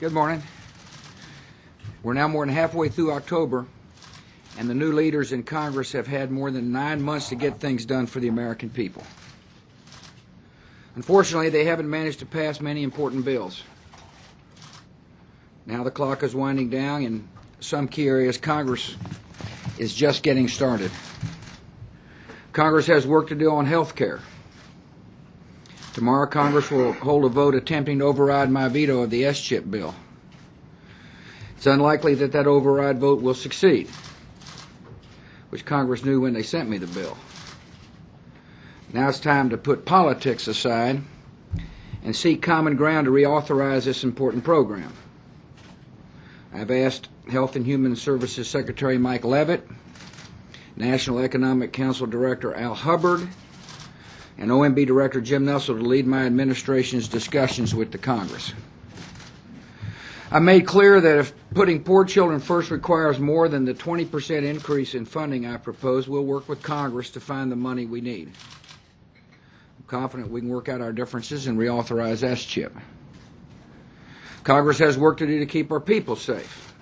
Good morning. We're now more than halfway through October, and the new leaders in Congress have had more than 9 months to get things done for the American people. Unfortunately, they haven't managed to pass many important bills. Now the clock is winding down. In some key areas, Congress is just getting started. Congress has work to do on health care. Tomorrow, Congress will hold a vote attempting to override my veto of the S-chip bill. It's unlikely that that override vote will succeed, which Congress knew when they sent me the bill. Now it's time to put politics aside and seek common ground to reauthorize this important program. I've asked Health and Human Services Secretary Mike Leavitt, National Economic Council Director Al Hubbard, and OMB Director Jim Nussle to lead my administration's discussions with the Congress. I made clear that if putting poor children first requires more than the 20% increase in funding I propose, we'll work with Congress to find the money we need. I'm confident we can work out our differences and reauthorize S-chip. Congress has work to do to keep our people safe.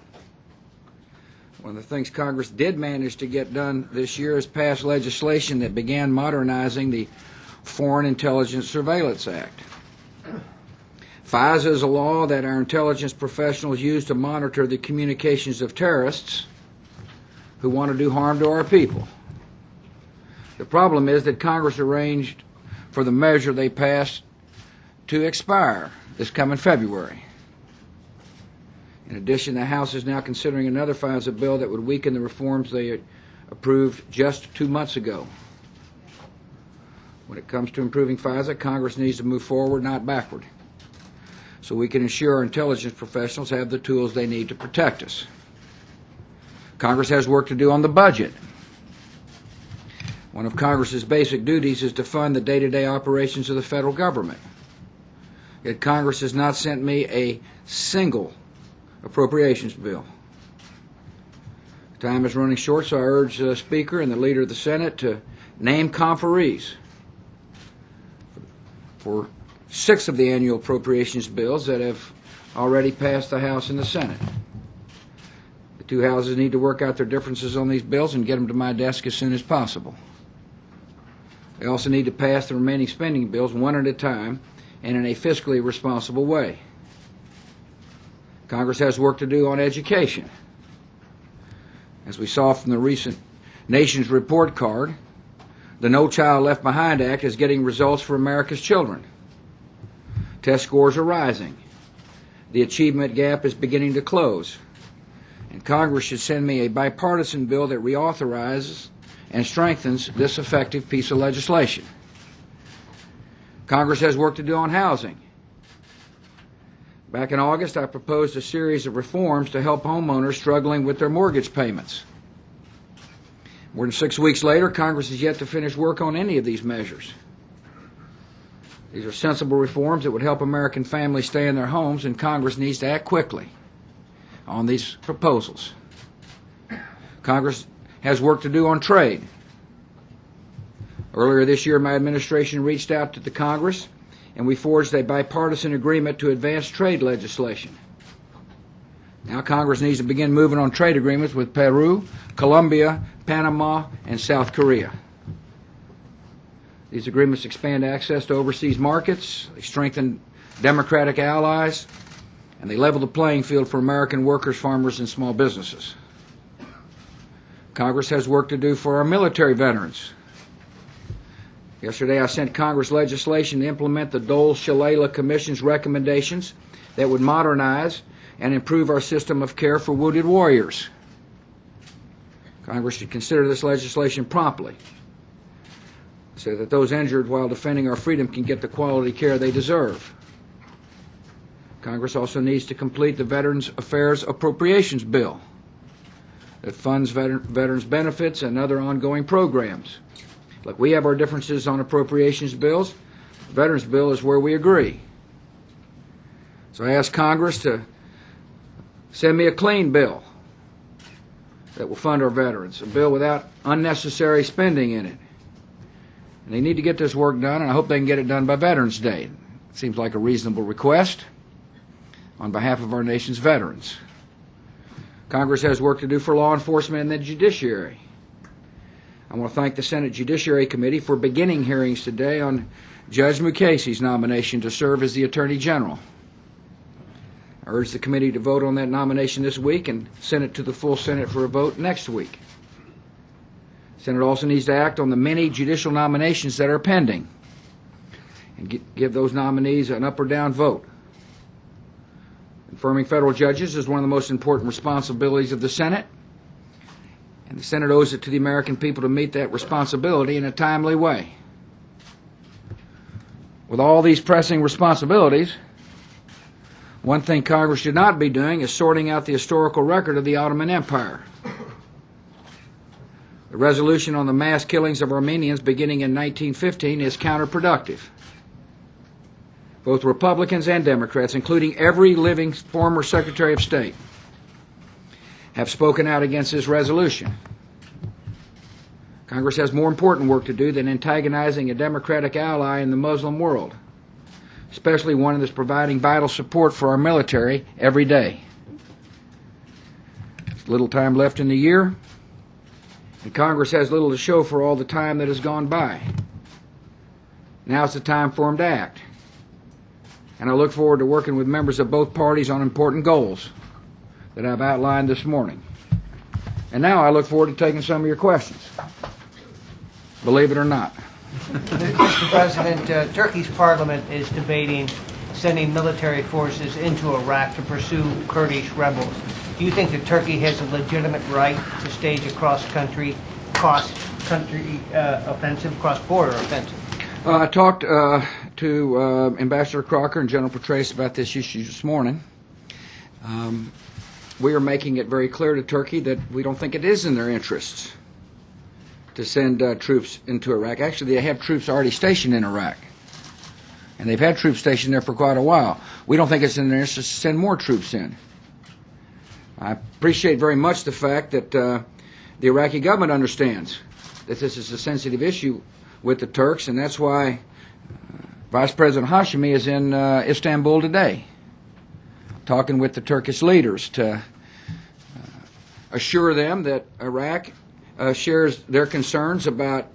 One of the things Congress did manage to get done this year is pass legislation that began modernizing the Foreign Intelligence Surveillance Act. FISA is a law that our intelligence professionals use to monitor the communications of terrorists who want to do harm to our people. The problem is that Congress arranged for the measure they passed to expire this coming February. In addition, the House is now considering another FISA bill that would weaken the reforms they approved just 2 months ago. When it comes to improving FISA, Congress needs to move forward, not backward, so we can ensure our intelligence professionals have the tools they need to protect us. Congress has work to do on the budget. One of Congress's basic duties is to fund the day-to-day operations of the federal government. Yet Congress has not sent me a single appropriations bill. Time is running short, so I urge the Speaker and the Leader of the Senate to name conferees for 6 of the annual appropriations bills that have already passed the House and the Senate. The 2 houses need to work out their differences on these bills and get them to my desk as soon as possible. They also need to pass the remaining spending bills one at a time and in a fiscally responsible way. Congress has work to do on education. As we saw from the recent Nation's Report Card, the No Child Left Behind Act is getting results for America's children. Test scores are rising. The achievement gap is beginning to close. And Congress should send me a bipartisan bill that reauthorizes and strengthens this effective piece of legislation. Congress has work to do on housing. Back in August, I proposed a series of reforms to help homeowners struggling with their mortgage payments. More than 6 weeks later, Congress has yet to finish work on any of these measures. These are sensible reforms that would help American families stay in their homes, and Congress needs to act quickly on these proposals. Congress has work to do on trade. Earlier this year, my administration reached out to the Congress, and we forged a bipartisan agreement to advance trade legislation. Now Congress needs to begin moving on trade agreements with Peru, Colombia, Panama, and South Korea. These agreements expand access to overseas markets, they strengthen democratic allies, and they level the playing field for American workers, farmers, and small businesses. Congress has work to do for our military veterans. Yesterday I sent Congress legislation to implement the Dole-Shalala Commission's recommendations that would modernize and improve our system of care for wounded warriors. Congress should consider this legislation promptly so that those injured while defending our freedom can get the quality care they deserve. Congress also needs to complete the Veterans Affairs Appropriations Bill that funds veterans benefits and other ongoing programs. Look, we have our differences on appropriations bills. The Veterans Bill is where we agree. So I ask Congress to send me a clean bill that will fund our veterans, a bill without unnecessary spending in it. And they need to get this work done, and I hope they can get it done by Veterans Day. It seems like a reasonable request. on behalf of our nation's veterans. Congress has work to do for law enforcement and the judiciary. I want to thank the Senate Judiciary Committee for beginning hearings today on Judge Mukasey's nomination to serve as the Attorney General. I urge the committee to vote on that nomination this week and send it to the full Senate for a vote next week. The Senate also needs to act on the many judicial nominations that are pending and give those nominees an up or down vote. Confirming federal judges is one of the most important responsibilities of the Senate, and the Senate owes it to the American people to meet that responsibility in a timely way. With all these pressing responsibilities, one thing Congress should not be doing is sorting out the historical record of the Ottoman Empire. The resolution on the mass killings of Armenians beginning in 1915 is counterproductive. Both Republicans and Democrats, including every living former Secretary of State, have spoken out against this resolution. Congress has more important work to do than antagonizing a Democratic ally in the Muslim world, especially one that's providing vital support for our military every day. There's little time left in the year, and Congress has little to show for all the time that has gone by. Now's the time for them to act. And I look forward to working with members of both parties on important goals that I've outlined this morning. And now I look forward to taking some of your questions. Believe it or not. Mr. President, Turkey's parliament is debating sending military forces into Iraq to pursue Kurdish rebels. Do you think that Turkey has a legitimate right to stage a cross-country offensive, cross-border offensive? I talked to Ambassador Crocker and General Petraeus about this issue this morning. We are making it very clear to Turkey that we don't think it is in their interests to send troops into Iraq. Actually, they have troops already stationed in Iraq, and they've had troops stationed there for quite a while. We don't think it's in their interest to send more troops in. I appreciate very much the fact that the Iraqi government understands that this is a sensitive issue with the Turks, and that's why Vice President Hashemi is in Istanbul today, talking with the Turkish leaders to assure them that Iraq shares their concerns about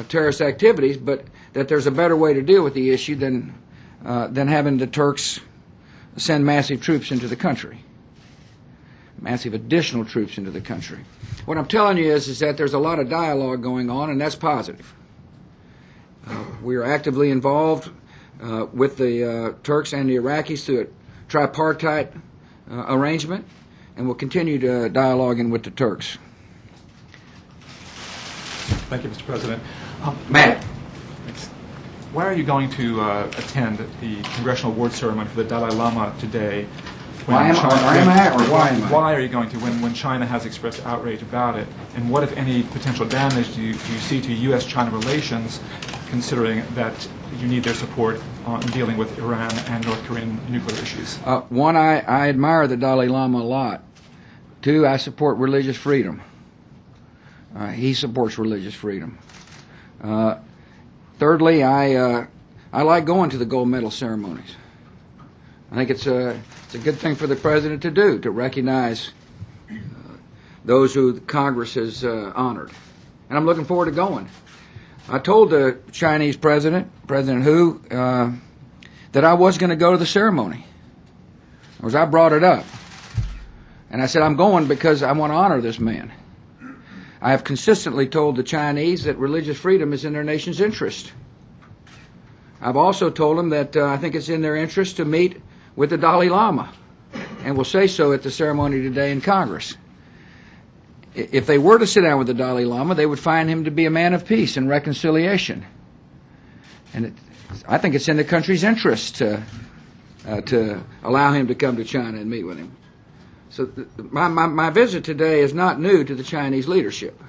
terrorist activities, but that there's a better way to deal with the issue than having the Turks send massive troops into the country, massive additional troops into the country. What I'm telling you is that there's a lot of dialogue going on, and that's positive. We are actively involved with the Turks and the Iraqis through a tripartite arrangement, and we'll continue to dialoguing with the Turks. Thank you, Mr. President. Matt. Why are you going to attend the Congressional Award Ceremony for the Dalai Lama today? Why am I? Why are you going to when China has expressed outrage about it? And what, if any, potential damage do you see to U.S.-China relations, considering that you need their support in dealing with Iran and North Korean nuclear issues? One, I admire the Dalai Lama a lot. Two, I support religious freedom. He supports religious freedom. Thirdly, I like going to the gold medal ceremonies. I think it's a good thing for the president to do, to recognize those who Congress has honored. And I'm looking forward to going. I told the Chinese president, President Hu, that I was going to go to the ceremony. I brought it up. And I said, I'm going because I want to honor this man. I have consistently told the Chinese that religious freedom is in their nation's interest. I've also told them that I think it's in their interest to meet with the Dalai Lama, and will say so at the ceremony today in Congress. If they were to sit down with the Dalai Lama, they would find him to be a man of peace and reconciliation. And I think it's in the country's interest to allow him to come to China and meet with him. So my visit today is not new to the Chinese leadership.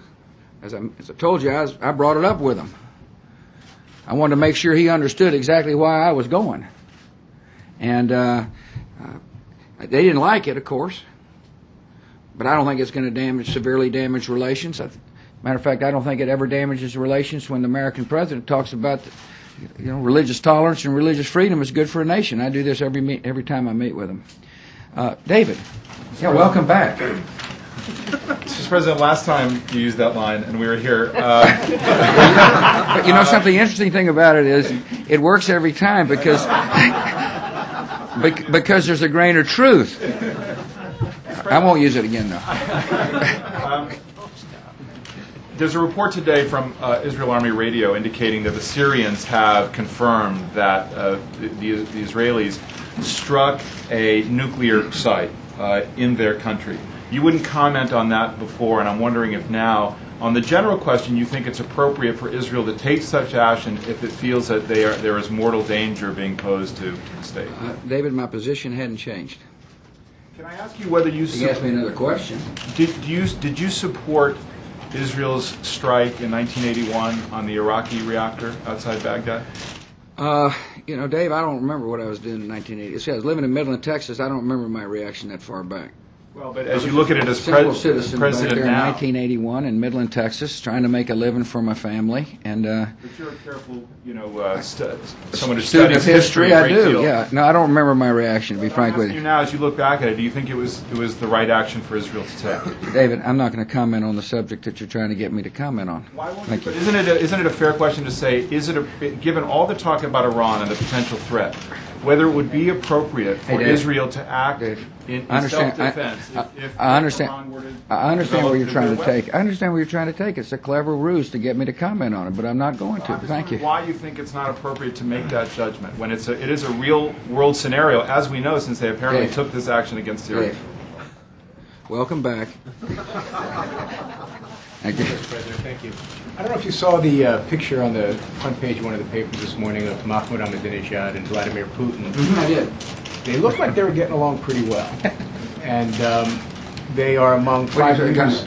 As I told you, I brought it up with him. I wanted to make sure he understood exactly why I was going. And they didn't like it, of course. But I don't think it's going to severely damage relations. Matter of fact, I don't think it ever damages relations when the American president talks about religious tolerance and religious freedom is good for a nation. I do this every time I meet with him. David, yeah, welcome back. Mr. President, last time you used that line, and we were here. But you know, something interesting thing about it is it works every time because because there's a grain of truth. I won't use it again, though. There's a report today from Israel Army Radio indicating that the Syrians have confirmed that the Israelis struck a nuclear site in their country. You wouldn't comment on that before, and I'm wondering if now, on the general question, you think it's appropriate for Israel to take such action if it feels that there is mortal danger being posed to the state? David, my position hadn't changed. Can I ask you whether you asked me another question. Did you support Israel's strike in 1981 on the Iraqi reactor outside Baghdad? You know, Dave, I don't remember what I was doing in 1980. See, I was living in Midland, Texas. I don't remember my reaction that far back. Well, but as you look at it as simple citizen president back there now, in 1981 in Midland, Texas, trying to make a living for my family, and but you're a careful, someone who student of studies history. a I great do. deal. Yeah. No, I don't remember my reaction. To be frank I'm with asking you, you now, as you look back at it, do you think it was the right action for Israel to take? David, I'm not going to comment on the subject that you're trying to get me to comment on. Why won't Thank you? you. But isn't it a fair question to say? Given all the talk about Iran and the potential threat, whether it would be appropriate for Dave, Israel to act in self-defense if I understand. Iran were to I understand where you're trying to develop take. I understand where you're trying to take. It's a clever ruse to get me to comment on it, but I'm not going to. I'm just Thank you. wondering why you think it's not appropriate to make that judgment when it is a real world scenario, as we know, since they apparently Dave. took this action against Syria. Dave, welcome back. Thank you. Mr. President, thank you. I don't know if you saw the picture on the front page of one of the papers this morning of Mahmoud Ahmadinejad and Vladimir Putin. I did. They look like they were getting along pretty well. And they are among five leaders.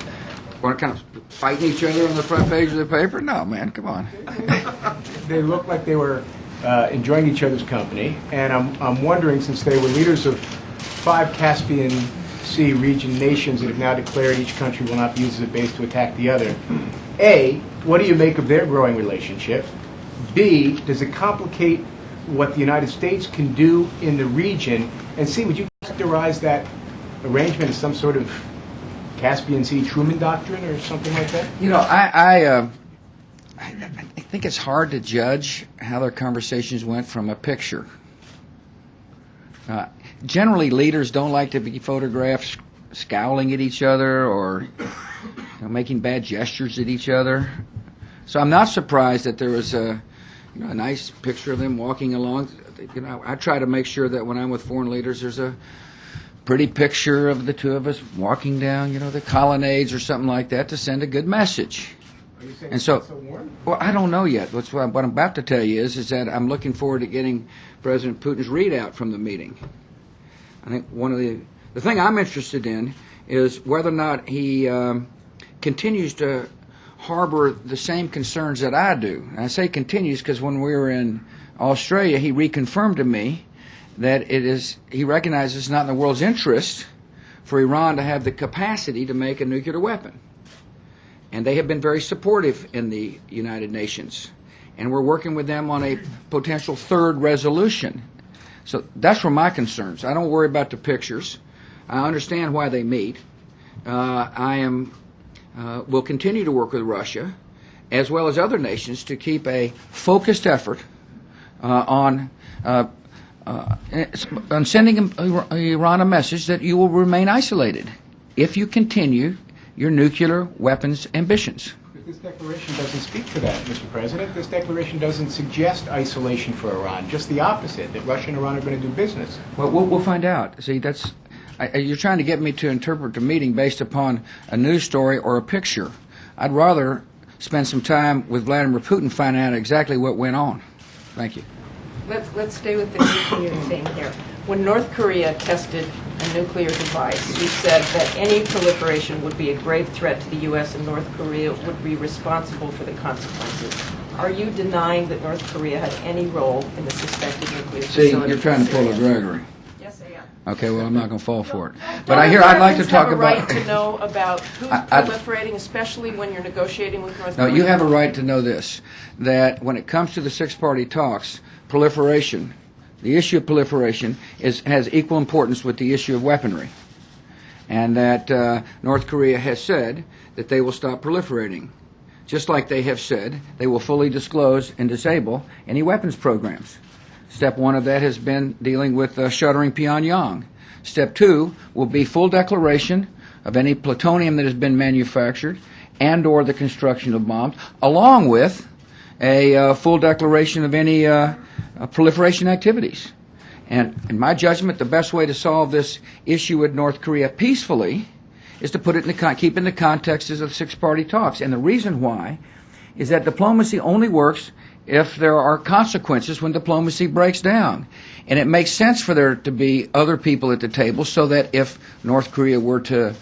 Want to kind of fighting each other on the front page of the paper? No, man, come on. They look like they were enjoying each other's company. And I'm wondering, since they were leaders of 5 Caspian Sea region nations that have now declared each country will not be used as a base to attack the other, A, what do you make of their growing relationship? B, does it complicate what the United States can do in the region? And C, would you characterize that arrangement as some sort of Caspian Sea Truman Doctrine or something like that? You know, I think it's hard to judge how their conversations went from a picture. Generally, leaders don't like to be photographed scowling at each other or making bad gestures at each other. So I'm not surprised that there was a nice picture of them walking along. You know, I try to make sure that when I'm with foreign leaders, there's a pretty picture of the two of us walking down, the colonnades or something like that to send a good message. Are you saying And so, it's so warm? well, I don't know yet. What I'm about to tell you is that I'm looking forward to getting President Putin's readout from the meeting. I think one of the thing I'm interested in is whether or not he continues to harbor the same concerns that I do. And I say continues because when we were in Australia, he reconfirmed to me that he recognizes it's not in the world's interest for Iran to have the capacity to make a nuclear weapon. And they have been very supportive in the United Nations. And we're working with them on a potential third resolution. So that's where my concerns. I don't worry about the pictures. I understand why they meet. Will continue to work with Russia, as well as other nations, to keep a focused effort on sending Iran a message that you will remain isolated if you continue your nuclear weapons ambitions. But this declaration doesn't speak to that, Mr. President. This declaration doesn't suggest isolation for Iran, just the opposite, that Russia and Iran are going to do business. Well, we'll find out. See, you're trying to get me to interpret the meeting based upon a news story or a picture. I'd rather spend some time with Vladimir Putin finding out exactly what went on. Thank you. Let's stay with the nuclear thing here. When North Korea tested a nuclear device, you said that any proliferation would be a grave threat to the U.S. and North Korea would be responsible for the consequences. Are you denying that North Korea had any role in the suspected nuclear facility? See, you're trying to pull a Gregory. Yes, I am. Okay, well, I'm not going to fall for it. Don't But I'd like to Americans talk have a about. right to know about who's proliferating, especially when you're negotiating with North No, Korea? you have a right to know this, that when it comes to the six-party talks, proliferation the issue of proliferation has equal importance with the issue of weaponry, and that North Korea has said that they will stop proliferating, just like they have said they will fully disclose and disable any weapons programs. Step one of that has been dealing with shuttering Pyongyang. Step two will be full declaration of any plutonium that has been manufactured and or the construction of bombs, along with a full declaration of any proliferation activities. And in my judgment, the best way to solve this issue with North Korea peacefully is to put it keep in the context of six-party talks. And the reason why is that diplomacy only works if there are consequences when diplomacy breaks down. And it makes sense for there to be other people at the table, so that if North Korea were to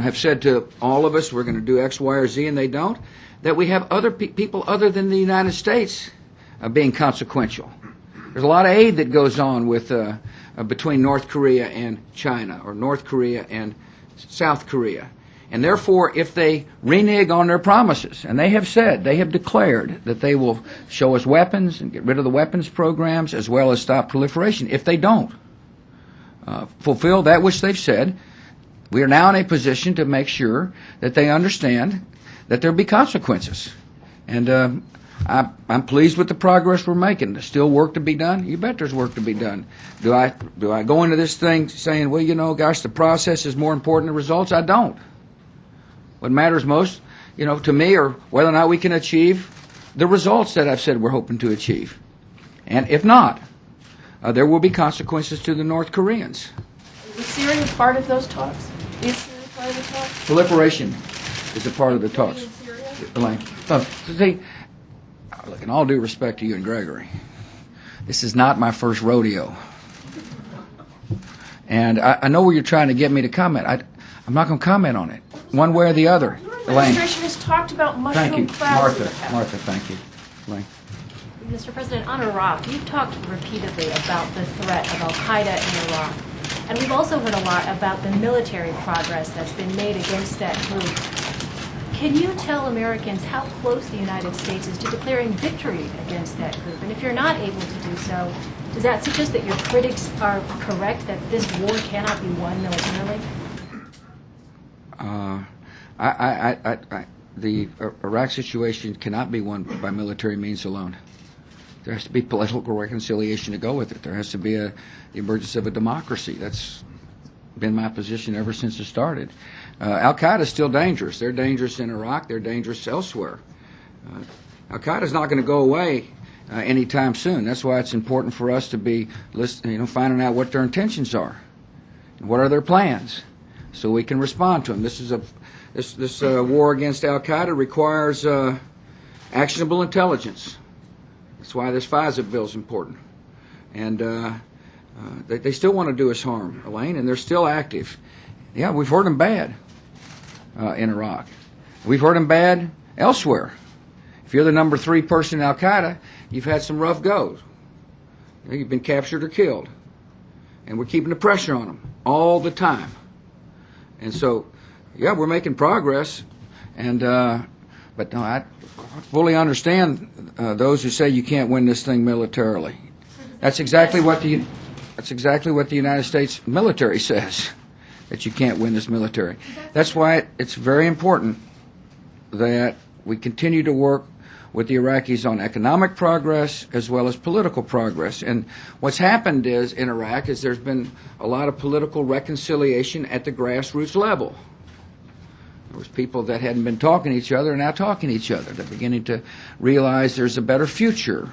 have said to all of us, we're going to do X, Y, or Z, and they don't, that we have other people other than the United States being consequential. There's a lot of aid that goes on with between North Korea and China, or North Korea and South Korea. And therefore, if they renege on their promises, and they have said, they have declared that they will show us weapons and get rid of the weapons programs as well as stop proliferation. If they don't fulfill that which they've said, we are now in a position to make sure that they understand that there will be consequences. And I'm pleased with the progress we're making. There's still work to be done. You bet there's work to be done. Do I go into this thing saying, well, gosh, the process is more important than the results? I don't. What matters most, to me, are whether or not we can achieve the results that I've said we're hoping to achieve. And if not, there will be consequences to the North Koreans. Is Syria part of those talks? Is Syria part of the talks? Proliferation is a part of the talks. In Syria? Elaine. See, look, in all due respect to you and Gregory, this is not my first rodeo. And I know where you're trying to get me to comment. I'm not going to comment on it, one way or the other. Your Elaine. administration has talked about mushroom Thank you. clouds in the past. Martha, thank you. Elaine. Mr. President, on Iraq, you've talked repeatedly about the threat of al-Qaeda in Iraq. And we've also heard a lot about the military progress that's been made against that group. Can you tell Americans how close the United States is to declaring victory against that group? And if you're not able to do so, does that suggest that your critics are correct, that this war cannot be won militarily? The Iraq situation cannot be won by military means alone. There has to be political reconciliation to go with it. There has to be the emergence of a democracy. That's been my position ever since it started. Al-Qaeda is still dangerous. They're dangerous in Iraq. They're dangerous elsewhere. Al-Qaeda is not going to go away anytime soon. That's why it's important for us to be finding out what their intentions are, and what are their plans, so we can respond to them. This war against Al-Qaeda requires actionable intelligence. That's why this FISA bill is important. And they still want to do us harm, Elaine, and they're still active. Yeah, we've hurt them bad in Iraq. We've hurt them bad elsewhere. If you're the number 3 person in Al-Qaeda, you've had some rough goes. You've been captured or killed. And we're keeping the pressure on them all the time. And so, yeah, we're making progress. And but no, I fully understand those who say you can't win this thing militarily. That's exactly what the United States military says, that you can't win this military. That's why it's very important that we continue to work with the Iraqis on economic progress as well as political progress. And what's happened in Iraq is there's been a lot of political reconciliation at the grassroots level. There was people that hadn't been talking to each other are now talking to each other. They're beginning to realize there's a better future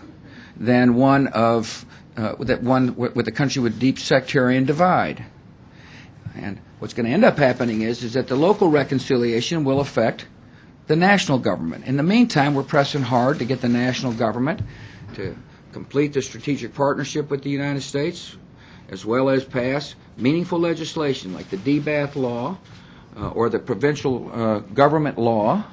than one with a country with deep sectarian divide. And what's going to end up happening is that the local reconciliation will affect the national government. In the meantime, we're pressing hard to get the national government to complete the strategic partnership with the United States, as well as pass meaningful legislation like the DBAT law, or the provincial government law,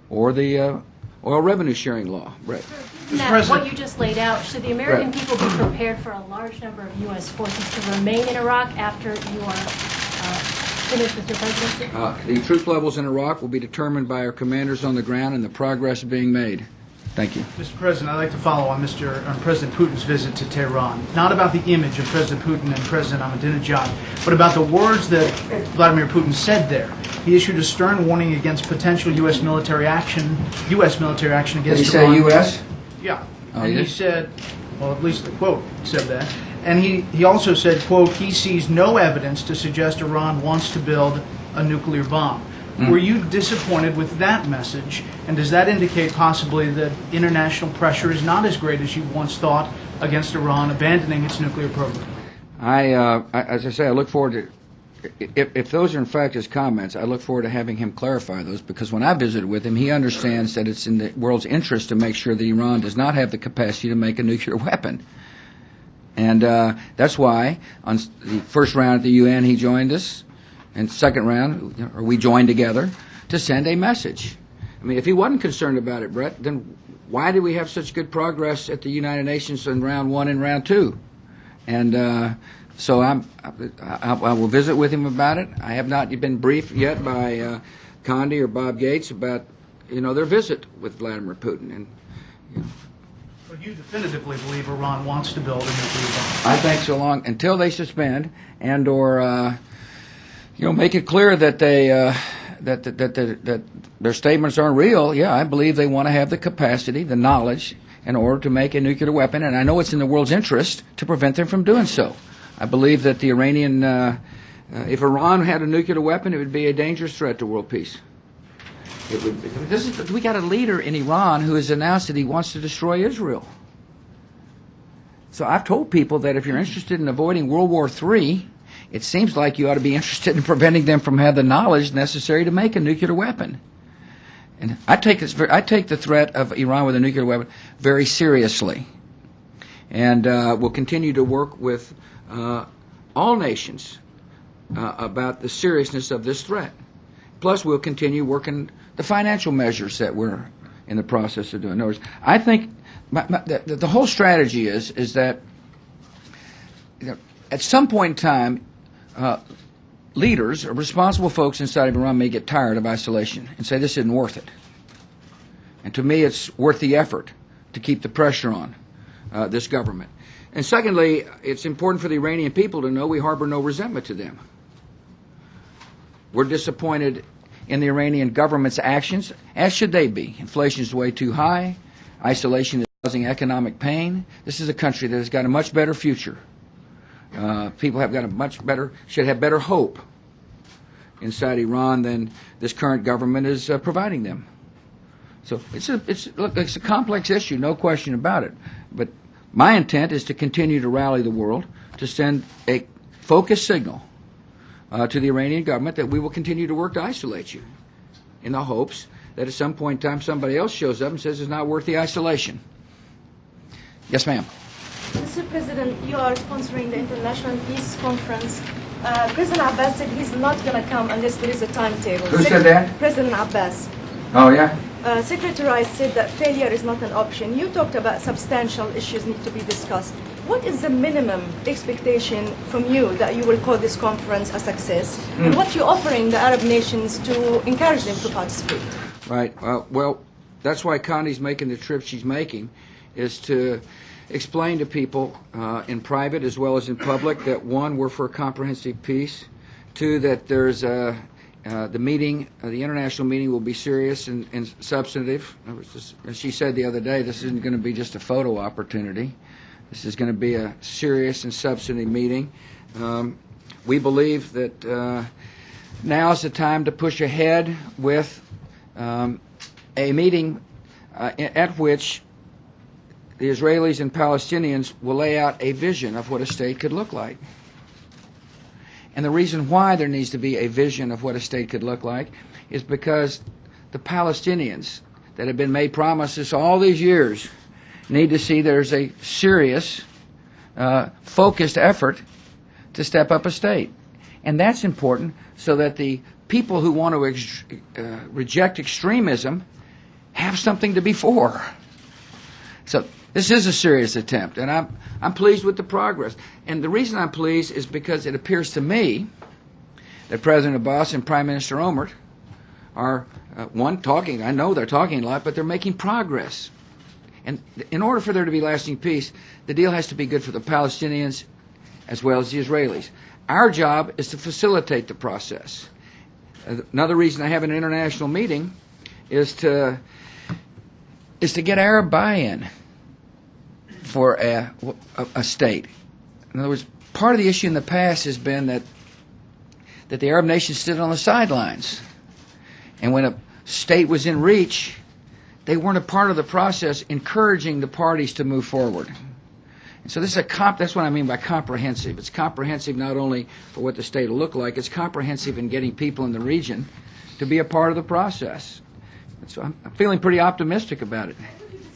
or the oil revenue sharing law. Right. Matt, what you just laid out, should the American people be prepared for a large number of U.S. forces to remain in Iraq after you are finished with your presidency? The troop levels in Iraq will be determined by our commanders on the ground and the progress being made. Thank you. Mr. President, I'd like to follow on President Putin's visit to Tehran, not about the image of President Putin and President Ahmadinejad, but about the words that Vladimir Putin said there. He issued a stern warning against potential U.S. military action against Did he say Iran. U.S.? Yeah. Oh, And he he did? said, well, at least the quote said that. And he also said, quote, he sees no evidence to suggest Iran wants to build a nuclear bomb. Were you disappointed with that message? And does that indicate possibly that international pressure is not as great as you once thought against Iran abandoning its nuclear program? As I say, I look forward to, if those are in fact his comments, I look forward to having him clarify those, because when I visited with him, he understands that it's in the world's interest to make sure that Iran does not have the capacity to make a nuclear weapon. And that's why on the first round at the UN he joined us, and second round, or we joined together to send a message. I mean, if he wasn't concerned about it, Brett, then why did we have such good progress at the United Nations in round 1 and round 2? And so I will visit with him about it. I have not been briefed yet by Condi or Bob Gates about their visit with Vladimir Putin. And But you definitively believe Iran wants to build a nuclear bomb? I think so long until they suspend and or make it clear that they that their statements aren't real. Yeah, I believe they want to have the capacity, the knowledge, in order to make a nuclear weapon, and I know it's in the world's interest to prevent them from doing so. I believe that the Iranian, if Iran had a nuclear weapon, it would be a dangerous threat to world peace. We got a leader in Iran who has announced that he wants to destroy Israel. So I've told people that if you're interested in avoiding World War III, it seems like you ought to be interested in preventing them from having the knowledge necessary to make a nuclear weapon. And I take the threat of Iran with a nuclear weapon very seriously, and will continue to work with all nations about the seriousness of this threat. Plus, we'll continue working the financial measures that we're in the process of doing. In other words, I think the whole strategy is that at some point in time, leaders or responsible folks inside of Iran may get tired of isolation and say this isn't worth it. And to me, it's worth the effort to keep the pressure on this government. And secondly, it's important for the Iranian people to know we harbor no resentment to them. We're disappointed in the Iranian government's actions, as should they be. Inflation is way too high. Isolation is causing economic pain. This is a country that has got a much better future. People have got should have better hope inside Iran than this current government is providing them. So it's a complex issue, no question about it. But my intent is to continue to rally the world to send a focused signal to the Iranian government that we will continue to work to isolate you, in the hopes that at some point in time somebody else shows up and says it's not worth the isolation. Yes, ma'am. Mr. President, you are sponsoring the International Peace Conference. President Abbas said he's not going to come unless there is a timetable. Who said that? President Abbas. Oh, yeah? Secretary Rice said that failure is not an option. You talked about substantial issues need to be discussed. What is the minimum expectation from you that you will call this conference a success? And what you're offering the Arab nations to encourage them to participate? Right. Well, that's why Condi's making the trip she's making, is to explain to people in private as well as in public that, one, we're for a comprehensive peace, two, that there's the meeting, the international meeting will be serious and substantive. As she said the other day, this isn't going to be just a photo opportunity. This is going to be a serious and substantive meeting. We believe that now is the time to push ahead with a meeting at which the Israelis and Palestinians will lay out a vision of what a state could look like. And the reason why there needs to be a vision of what a state could look like is because the Palestinians that have been made promises all these years need to see there's a serious, focused effort to step up a state. And that's important so that the people who want to reject extremism have something to be for. So this is a serious attempt, and I'm pleased with the progress. And the reason I'm pleased is because it appears to me that President Abbas and Prime Minister Omar are, talking. I know they're talking a lot, but they're making progress. And in order for there to be lasting peace, the deal has to be good for the Palestinians as well as the Israelis. Our job is to facilitate the process. Another reason I have an international meeting is to get Arab buy-in for a state. In other words, part of the issue in the past has been that the Arab nations stood on the sidelines. And when a state was in reach, they weren't a part of the process encouraging the parties to move forward. And so this is that's what I mean by comprehensive. It's comprehensive not only for what the state will look like, it's comprehensive in getting people in the region to be a part of the process. And so I'm feeling pretty optimistic about it.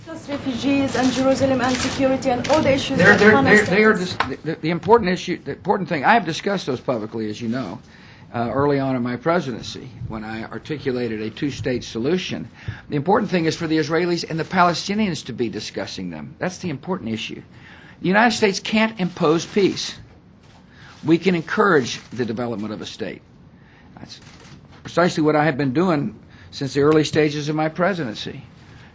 Discuss refugees and Jerusalem and security and all the issues the important issue, the important thing. I have discussed those publicly, as you know, early on in my presidency when I articulated a two-state solution. The important thing is for the Israelis and the Palestinians to be discussing them. That's the important issue. The United States can't impose peace. We can encourage the development of a state. That's precisely what I have been doing since the early stages of my presidency.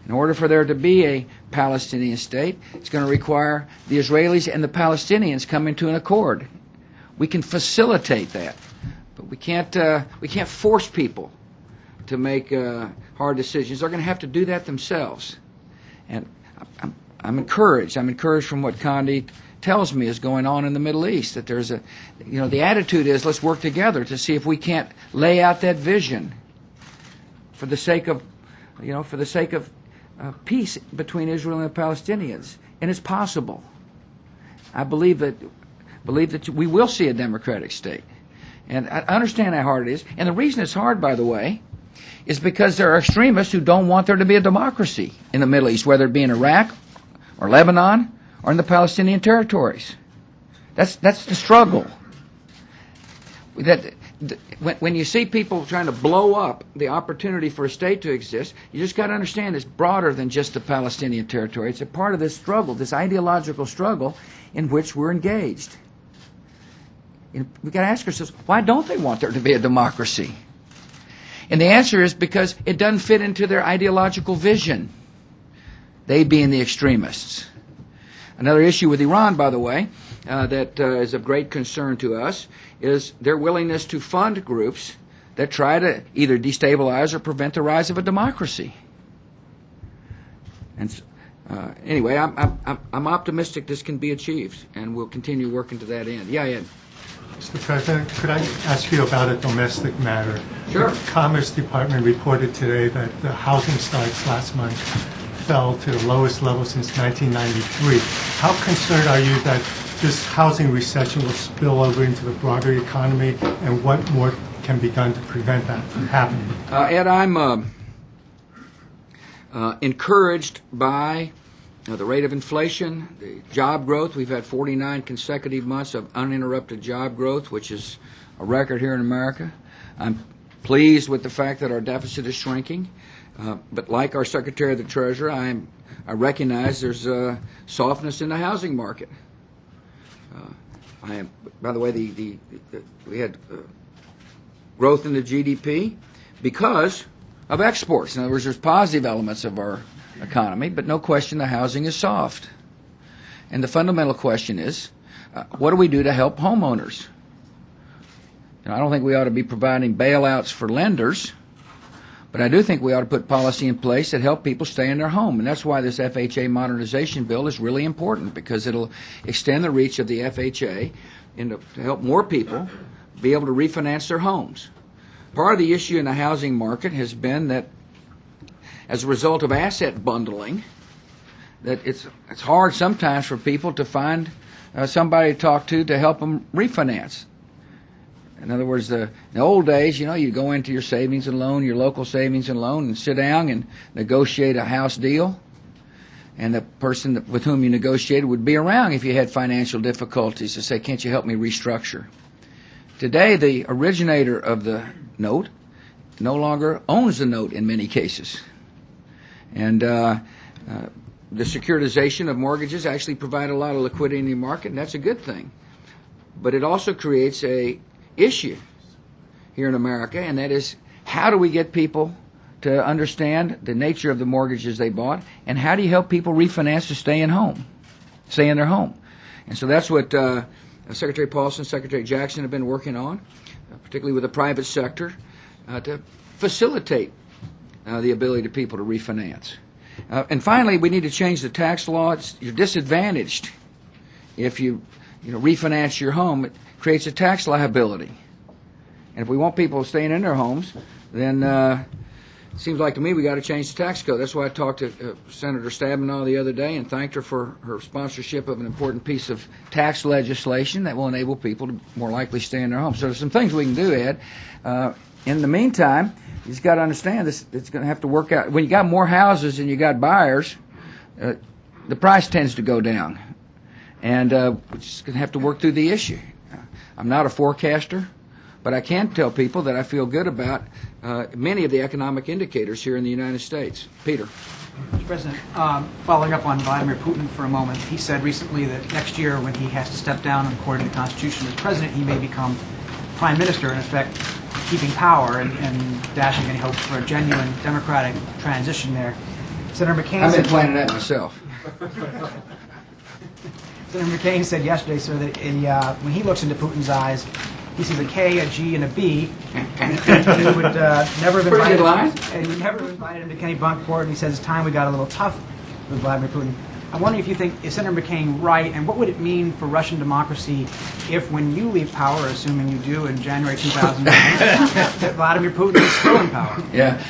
In order for there to be a Palestinian state, it's going to require the Israelis and the Palestinians coming to an accord. We can facilitate that, but we can't force people to make hard decisions. They're going to have to do that themselves. And I'm encouraged. I'm encouraged from what Condi tells me is going on in the Middle East. That there's the attitude is let's work together to see if we can't lay out that vision for the sake of, peace between Israel and the Palestinians. And it's possible. I believe that we will see a democratic state. And I understand how hard it is. And the reason it's hard, by the way, is because there are extremists who don't want there to be a democracy in the Middle East, whether it be in Iraq or Lebanon or in the Palestinian territories. That's the struggle. When you see people trying to blow up the opportunity for a state to exist, you just got to understand it's broader than just the Palestinian territory. It's a part of this struggle, this ideological struggle in which we're engaged. And we've got to ask ourselves, why don't they want there to be a democracy? And the answer is because it doesn't fit into their ideological vision, they being the extremists. Another issue with Iran, by the way, that is of great concern to us is their willingness to fund groups that try to either destabilize or prevent the rise of a democracy. And anyway, I'm optimistic this can be achieved, and we'll continue working to that end. Yeah, Ed. Mr. President, could I ask you about a domestic matter? Sure. The Commerce Department reported today that the housing starts last month fell to the lowest level since 1993. How concerned are you that this housing recession will spill over into the broader economy, and what more can be done to prevent that from happening? Ed, I'm encouraged by the rate of inflation, the job growth. We've had 49 consecutive months of uninterrupted job growth, which is a record here in America. I'm pleased with the fact that our deficit is shrinking. But like our Secretary of the Treasury, I recognize there's softness in the housing market. By the way, we had growth in the GDP because of exports. In other words, there's positive elements of our economy, but no question the housing is soft. And the fundamental question is, what do we do to help homeowners? I don't think we ought to be providing bailouts for lenders, but I do think we ought to put policy in place that help people stay in their home. And that's why this FHA modernization bill is really important, because it'll extend the reach of the FHA to help more people be able to refinance their homes. Part of the issue in the housing market has been that as a result of asset bundling, that it's hard sometimes for people to find somebody to talk to help them refinance. In other words, in the old days, you go into your savings and loan, your local savings and loan, and sit down and negotiate a house deal. And the person with whom you negotiated would be around if you had financial difficulties to say, can't you help me restructure? Today, the originator of the note no longer owns the note in many cases. And the securitization of mortgages actually provide a lot of liquidity in the market, and that's a good thing. But it also creates a issue here in America, and that is, how do we get people to understand the nature of the mortgages they bought, and how do you help people refinance to stay in their home. And so that's what Secretary Paulson, Secretary Jackson have been working on, particularly with the private sector, to facilitate the ability of people to refinance. And finally, we need to change the tax law. You're disadvantaged if you refinance your home. It creates a tax liability. And if we want people staying in their homes, then it seems like to me we got to change the tax code. That's why I talked to Senator Stabenow the other day and thanked her for her sponsorship of an important piece of tax legislation that will enable people to more likely stay in their homes. So there's some things we can do, Ed. In the meantime, you just got to understand this. It's going to have to work out. When you got more houses and you got buyers, the price tends to go down, and we're just going to have to work through the issue. I'm not a forecaster, but I can tell people that I feel good about many of the economic indicators here in the United States. Peter. Mr. President, following up on Vladimir Putin for a moment, he said recently that next year when he has to step down according to the Constitution as president, he may become prime minister, in effect keeping power and dashing any hopes for a genuine democratic transition there. Senator McCain I've been planning that myself. Senator McCain said yesterday, sir, that when he looks into Putin's eyes, he sees a K, a G, and a B. And he would never have invited him to Kennebunkport. And he says it's time we got a little tough with Vladimir Putin. I'm wondering if you think, is Senator McCain right, and what would it mean for Russian democracy if, when you leave power, assuming you do in January 2009, that Vladimir Putin is still in power? Yeah.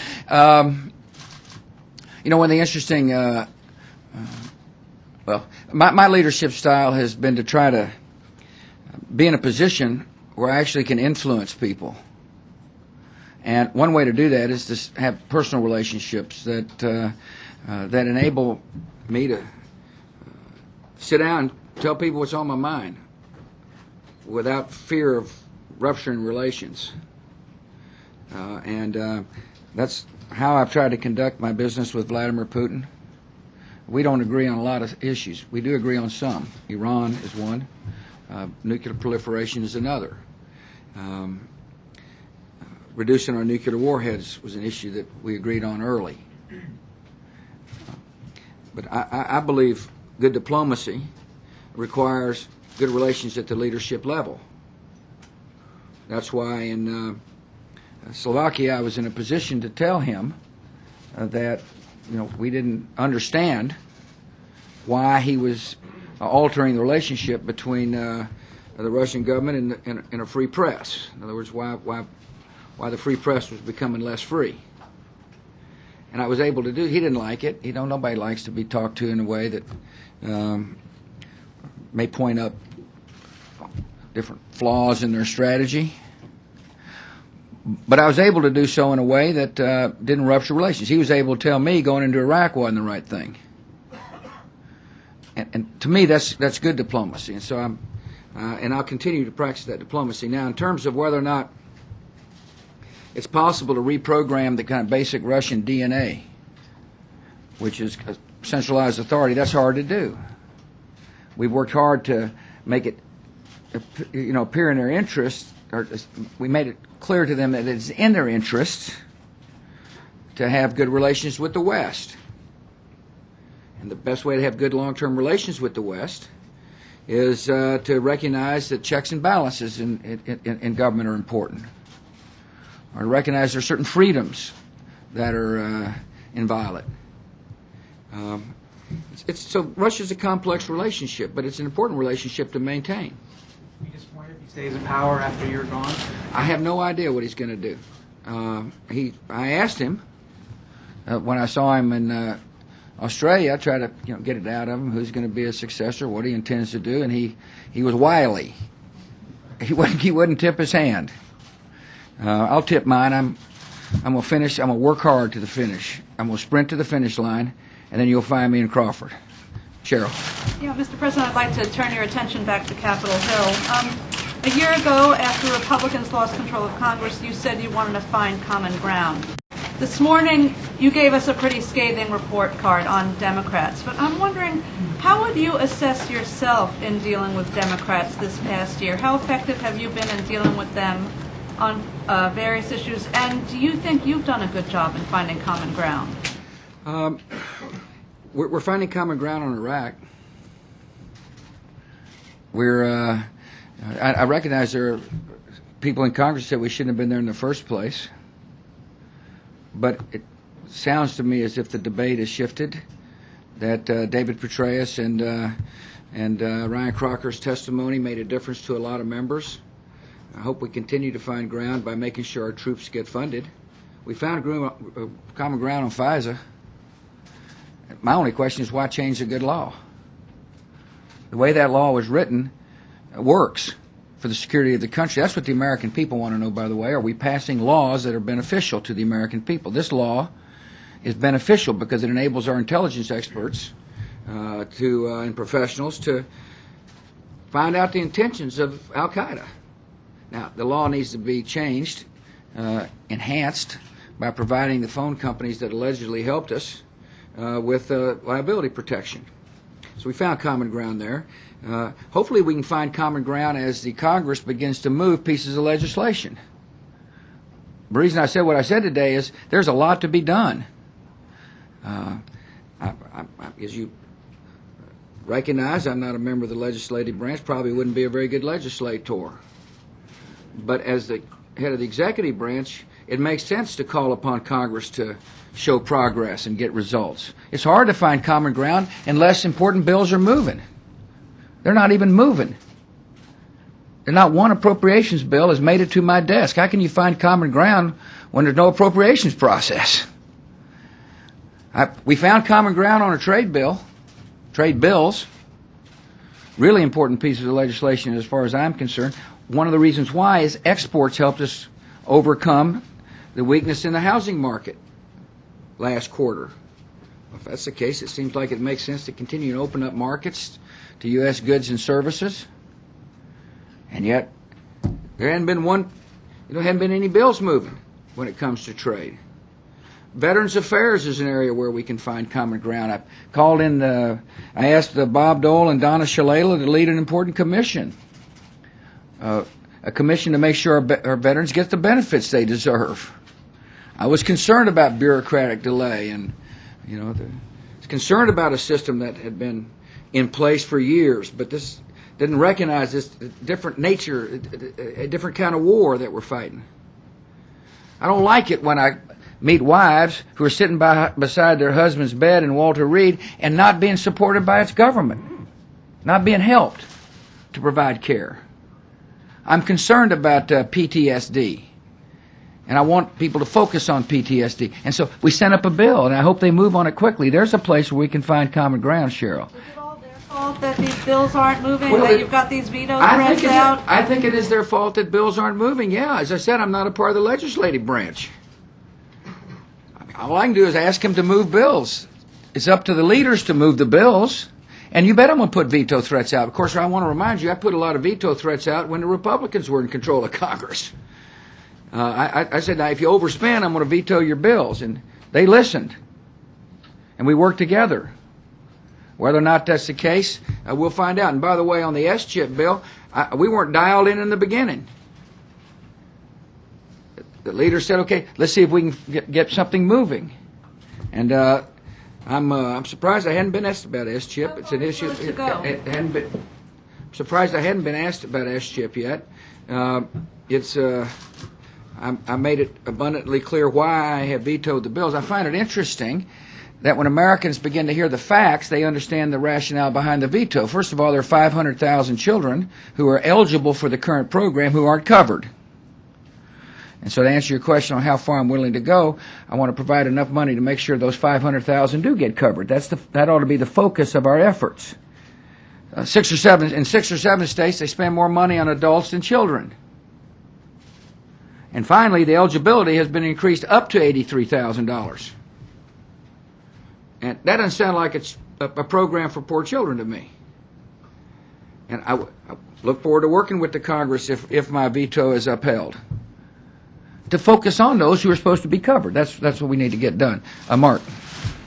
One of the interesting, my leadership style has been to try to be in a position where I actually can influence people. And one way to do that is to have personal relationships that enable me to sit down and tell people what's on my mind without fear of rupturing relations. And that's how I've tried to conduct my business with Vladimir Putin. We don't agree on a lot of issues. We do agree on some. Iran is one. Nuclear proliferation is another. Reducing our nuclear warheads was an issue that we agreed on early. But I believe good diplomacy requires good relations at the leadership level. That's why in Slovakia I was in a position to tell him that we didn't understand why he was altering the relationship between the Russian government and a free press. In other words, why the free press was becoming less free. And I was able to do. He didn't like it. Nobody likes to be talked to in a way that may point up different flaws in their strategy. But I was able to do so in a way that didn't rupture relations. He was able to tell me going into Iraq wasn't the right thing. And to me, that's good diplomacy. And so I'll continue to practice that diplomacy. Now, in terms of whether or not it's possible to reprogram the kind of basic Russian DNA, which is a centralized authority, that's hard to do. We've worked hard to make it, appear in their interest, or we made it clear to them that it's in their interest to have good relations with the West. And the best way to have good long-term relations with the West is to recognize that checks and balances in government are important, or to recognize there are certain freedoms that are inviolate. So Russia's a complex relationship, but it's an important relationship to maintain. Are you disappointed if he stays in power after you're gone? I have no idea what he's going to do. I asked him when I saw him in Australia. I tried to get it out of him who's going to be his successor, what he intends to do, and he was wily. He wouldn't tip his hand. I'll tip mine. I'm going to finish. I'm going to work hard to the finish. I'm going to sprint to the finish line, and then you'll find me in Crawford. Cheryl. Yeah, Mr. President, I'd like to turn your attention back to Capitol Hill. A year ago, after Republicans lost control of Congress, you said you wanted to find common ground. This morning, you gave us a pretty scathing report card on Democrats, but I'm wondering, how would you assess yourself in dealing with Democrats this past year? How effective have you been in dealing with them on various issues, and do you think you've done a good job in finding common ground? We're finding common ground on Iraq. I recognize there are people in Congress that we shouldn't have been there in the first place, but it sounds to me as if the debate has shifted, that David Petraeus and Ryan Crocker's testimony made a difference to a lot of members. I hope we continue to find ground by making sure our troops get funded. We found common ground on FISA. My only question is, why change a good law? The way that law was written works for the security of the country. That's what the American people want to know, by the way. Are we passing laws that are beneficial to the American people? This law is beneficial because it enables our intelligence experts and professionals to find out the intentions of Al-Qaeda. Now, the law needs to be changed, enhanced, by providing the phone companies that allegedly helped us with liability protection. So we found common ground there. Hopefully we can find common ground as the Congress begins to move pieces of legislation. The reason I said what I said today is there's a lot to be done. As you recognize, I'm not a member of the legislative branch, probably wouldn't be a very good legislator. But as the head of the executive branch, it makes sense to call upon Congress to show progress and get results. It's hard to find common ground unless important bills are moving. They're not even moving. Not one appropriations bill has made it to my desk. How can you find common ground when there's no appropriations process? We found common ground on a trade bills, really important pieces of legislation as far as I'm concerned. One of the reasons why is exports helped us overcome the weakness in the housing market last quarter. If that's the case, it seems like it makes sense to continue to open up markets to U.S. goods and services. And yet, there hadn't been any bills moving when it comes to trade. Veterans Affairs is an area where we can find common ground. I asked Bob Dole and Donna Shalala to lead an important commission. A commission to make sure our veterans get the benefits they deserve. I was concerned about bureaucratic delay, and was concerned about a system that had been in place for years, but this didn't recognize this different nature, a different kind of war that we're fighting. I don't like it when I meet wives who are sitting beside their husband's bed in Walter Reed and not being supported by its government, not being helped to provide care. I'm concerned about PTSD, and I want people to focus on PTSD. And so we sent up a bill, and I hope they move on it quickly. There's a place where we can find common ground, Cheryl. Is it all their fault that these bills aren't moving, that you've got these veto threats out? I think it is their fault that bills aren't moving, yeah. As I said, I'm not a part of the legislative branch. All I can do is ask them to move bills. It's up to the leaders to move the bills. And you bet I'm going to put veto threats out. Of course, I want to remind you, I put a lot of veto threats out when the Republicans were in control of Congress. I said, now, if you overspend, I'm going to veto your bills. And they listened. And we worked together. Whether or not that's the case, we'll find out. And by the way, on the S-chip bill, we weren't dialed in the beginning. The leader said, okay, let's see if we can get something moving. And I'm surprised I hadn't been asked about S-chip. It's an issue. I'm surprised I hadn't been asked about S-chip yet. I made it abundantly clear why I have vetoed the bills. I find it interesting that when Americans begin to hear the facts, they understand the rationale behind the veto. First of all, there are 500,000 children who are eligible for the current program who aren't covered. And so to answer your question on how far I'm willing to go, I want to provide enough money to make sure those 500,000 do get covered. That ought to be the focus of our efforts. In 6 or 7 states, they spend more money on adults than children. And finally, the eligibility has been increased up to $83,000. And that doesn't sound like it's a program for poor children to me. And I look forward to working with the Congress if my veto is upheld, to focus on those who are supposed to be covered. That's what we need to get done. Mark.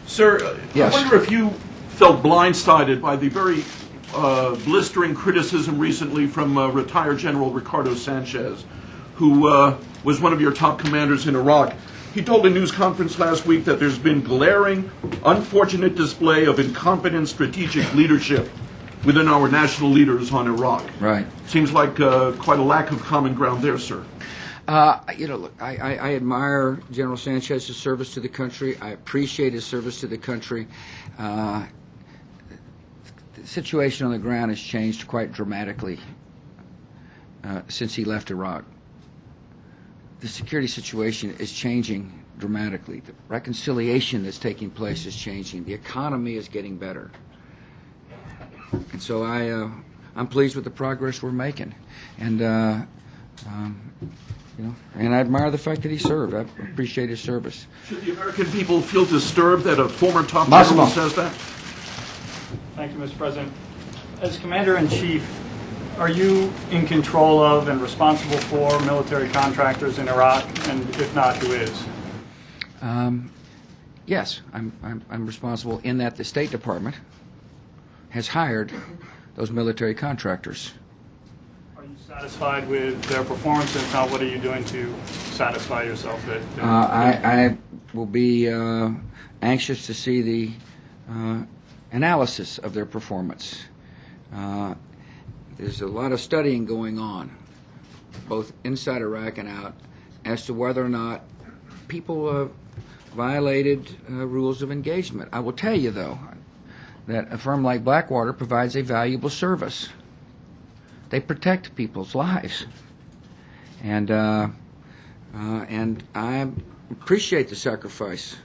Sir, yes. I wonder if you felt blindsided by the very blistering criticism recently from retired General Ricardo Sanchez, who was one of your top commanders in Iraq. He told a news conference last week that there's been glaring, unfortunate display of incompetent strategic leadership within our national leaders on Iraq. Right. Seems like quite a lack of common ground there, sir. Look, I admire General Sanchez's service to the country. I appreciate his service to the country. The situation on the ground has changed quite dramatically since he left Iraq. The security situation is changing dramatically. The reconciliation that's taking place is changing. The economy is getting better. And so I'm pleased with the progress we're making. And, and I admire the fact that he served. I appreciate his service. Should the American people feel disturbed that a former top general says that? Thank you, Mr. President. As Commander-in-Chief, are you in control of and responsible for military contractors in Iraq? And if not, who is? Yes, I'm responsible in that the State Department has hired those military contractors. Are you satisfied with their performance? If not, what are you doing to satisfy yourself that? I will be anxious to see the analysis of their performance. There's a lot of studying going on, both inside Iraq and out, as to whether or not people violated rules of engagement. I will tell you, though, that a firm like Blackwater provides a valuable service. They protect people's lives. And I appreciate the sacrifice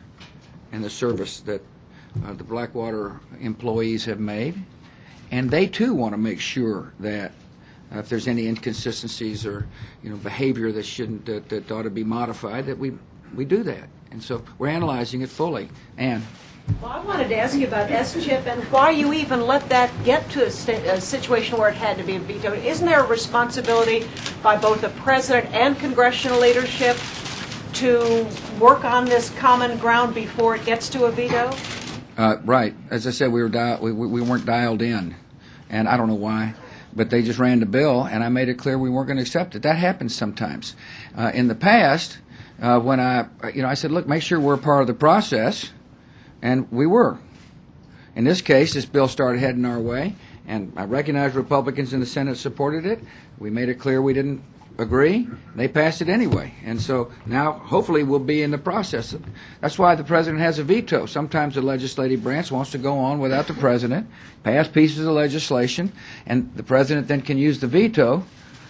and the service that the Blackwater employees have made. And they, too, want to make sure that if there's any inconsistencies or behavior that shouldn't, that ought to be modified, that we do that. And so we're analyzing it fully. Ann? Well, I wanted to ask you about S-chip and why you even let that get to a situation where it had to be vetoed. Isn't there a responsibility by both the president and congressional leadership to work on this common ground before it gets to a veto? Right. As I said, we weren't dialed in, and I don't know why, but they just ran the bill, and I made it clear we weren't going to accept it. That happens sometimes. In the past, when I said, look, make sure we're a part of the process, and we were. In this case, this bill started heading our way, and I recognized Republicans in the Senate supported it. We made it clear we didn't agree. They passed it anyway. And so now, hopefully, we'll be in the process. That's why the president has a veto. Sometimes the legislative branch wants to go on without the president, pass pieces of legislation, and the president then can use the veto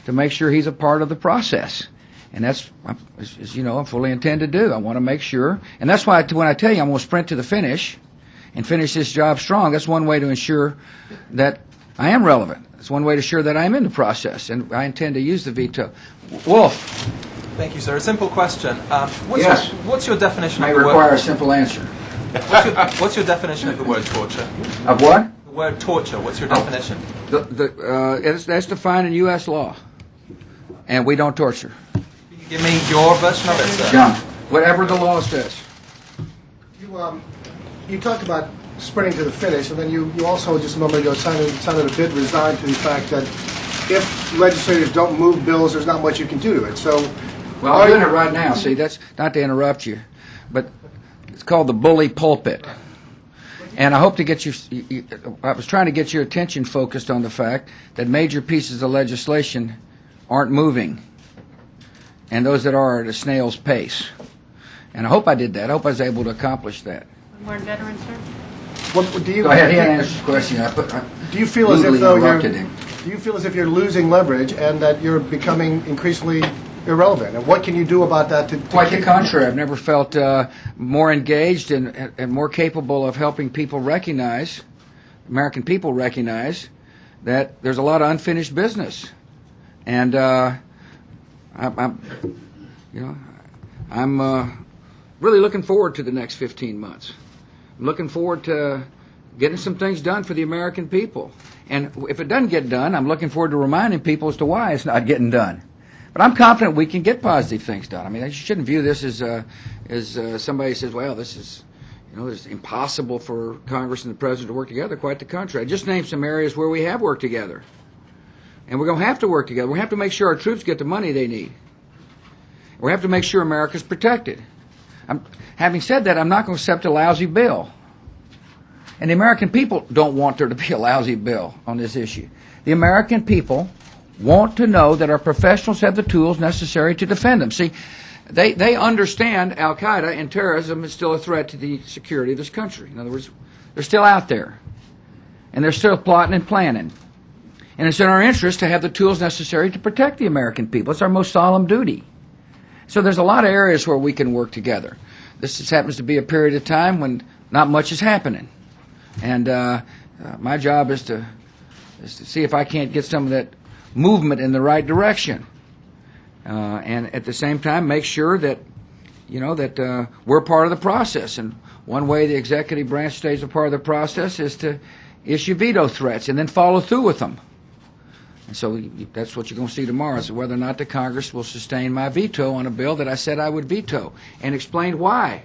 to make sure he's a part of the process. And that's, as you know, I fully intend to do. I want to make sure. And that's why when I tell you I'm going to sprint to the finish and finish this job strong, that's one way to ensure that I am relevant. It's one way to ensure that I'm in the process, and I intend to use the veto. Wolf. Thank you, sir. A simple question. What's your definition May of the word? require a simple answer. What's your definition of the word torture? Of what? The word torture. What's your definition? That's defined in U.S. law, and we don't torture. Can you give me your version of it, sir? John, whatever the law says. You talked about sprinting to the finish, and then you also just a moment ago sounded a bit resigned to the fact that if legislators don't move bills, there's not much you can do to it. So, well, I'm doing it right now. See, that's not to interrupt you, but it's called the bully pulpit. And I hope to get you. I was trying to get your attention focused on the fact that major pieces of legislation aren't moving, and those that are at a snail's pace. And I hope I did that. I hope I was able to accomplish that. More veteran, sir? Go ahead. He answers the question. Do you feel as if you're losing leverage and that you're becoming increasingly irrelevant? And what can you do about that? Quite the contrary. I've never felt more engaged and more capable of helping people recognize, American people recognize, that there's a lot of unfinished business, and I'm really looking forward to the next 15 months. I'm looking forward to getting some things done for the American people. And if it doesn't get done, I'm looking forward to reminding people as to why it's not getting done. But I'm confident we can get positive things done. I mean, you shouldn't view this as somebody says, well, this is, it's impossible for Congress and the President to work together. Quite the contrary. I just named some areas where we have worked together. And we're going to have to work together. We're going to have to make sure our troops get the money they need. We have to make sure America's protected. Having said that, I'm not going to accept a lousy bill. And the American people don't want there to be a lousy bill on this issue. The American people want to know that our professionals have the tools necessary to defend them. See, they understand Al-Qaeda and terrorism is still a threat to the security of this country. In other words, they're still out there. And they're still plotting and planning. And it's in our interest to have the tools necessary to protect the American people. It's our most solemn duty. So there's a lot of areas where we can work together. This just happens to be a period of time when not much is happening. And my job is to see if I can't get some of that movement in the right direction. And at the same time, make sure that, that we're part of the process. And one way the executive branch stays a part of the process is to issue veto threats and then follow through with them. And so that's what you're going to see tomorrow, is whether or not the Congress will sustain my veto on a bill that I said I would veto, and explain why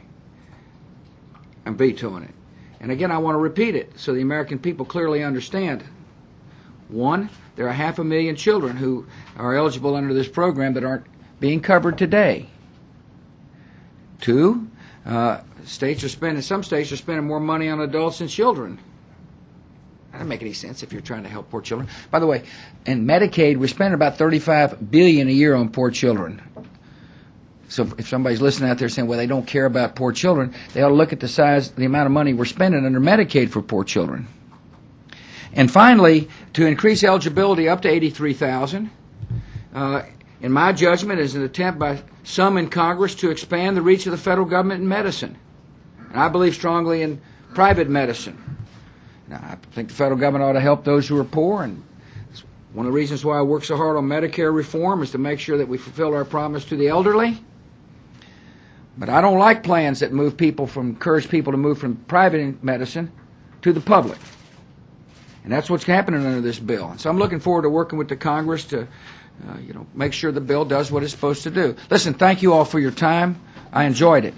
I'm vetoing it. And again, I want to repeat it so the American people clearly understand. One, there are 500,000 children who are eligible under this program that aren't being covered today. Two, some states are spending more money on adults than children. That doesn't make any sense if you're trying to help poor children. By the way, in Medicaid, we spend about $35 billion a year on poor children. So if somebody's listening out there saying, well, they don't care about poor children, they ought to look at the amount of money we're spending under Medicaid for poor children. And finally, to increase eligibility up to 83,000, in my judgment, is an attempt by some in Congress to expand the reach of the federal government in medicine. And I believe strongly in private medicine. Now, I think the federal government ought to help those who are poor, and one of the reasons why I work so hard on Medicare reform is to make sure that we fulfill our promise to the elderly. But I don't like plans that encourage people to move from private medicine to the public. And that's what's happening under this bill. And so I'm looking forward to working with the Congress to make sure the bill does what it's supposed to do. Listen, thank you all for your time. I enjoyed it.